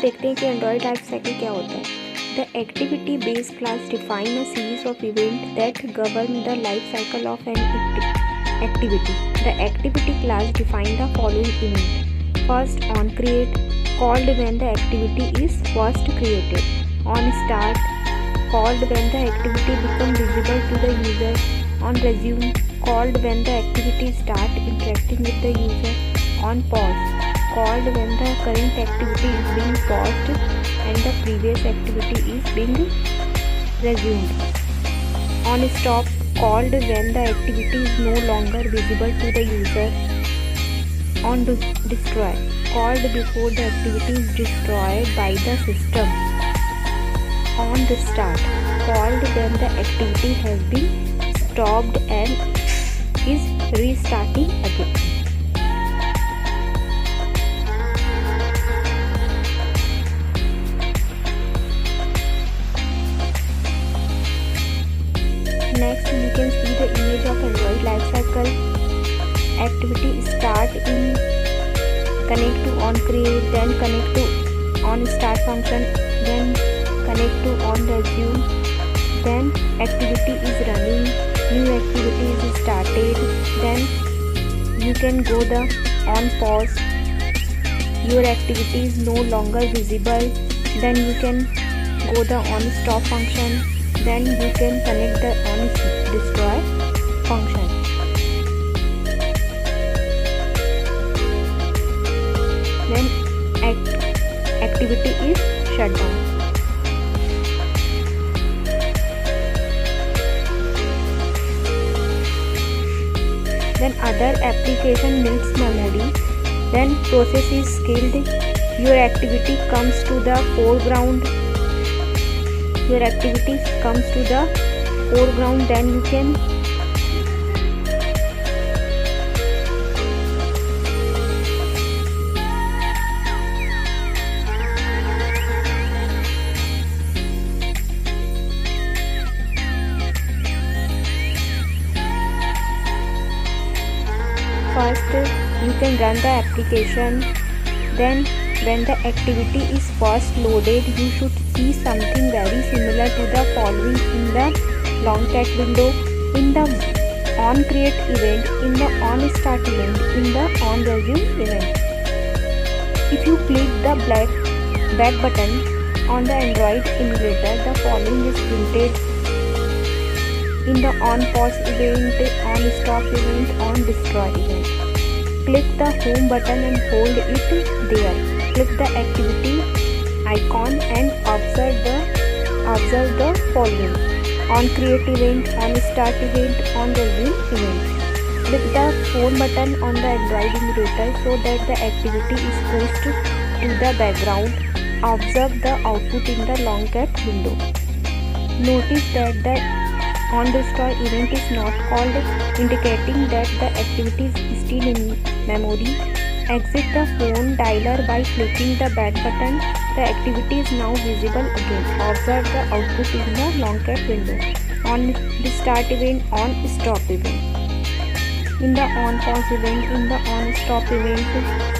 देखते हैं कि एंड्रॉयड लाइफ साइकिल क्या होता है। The activity based class define a series of event that govern the life cycle of an activity. The activity class define the following event. First, on create, called when the activity is first created. On start, called when the activity become visible to the user. On resume, called when the activity start interacting with the user. On pause, called when the current activity is being paused and the previous activity is being resumed. On stop, called when the activity is no longer visible to the user. On destroy, called before the activity is destroyed by the system. On restart, called when the activity has been stopped and is restarting again. Next, you can see the image of Android lifecycle. Activity start in connect to on create, then connect to on start function, then connect to on resume, then activity is running, new activity is started, then you can go the on pause, your activity is no longer visible, then you can go the on stop function, then you can connect the on destroy function. Then activity is shut down. Then other application needs memory. Then process is scaled. Your activity comes to the foreground. Your activity comes to the foreground, then you can first you can run the application. Then when the activity is first loaded, you should see something very similar to the following in the long cat window, in the on create event, in the on start event, in the on resume event. If you click the back button on the Android emulator, the following is printed in the on pause event, on stop event, on destroy event. Click the home button and hold it there. Click the activity icon and observe the following: on create event, on start event, on resume event. Click the phone button on the Android emulator so that the activity is pushed to the background. Observe the output in the long cat window. Notice that the on destroy event is not called, indicating that the activity is still in memory. Exit the phone dialer by clicking the back button. The activity is now visible again. Observe the output in the long cat window. On the start event, on stop event. In the on pause event, in the on stop event,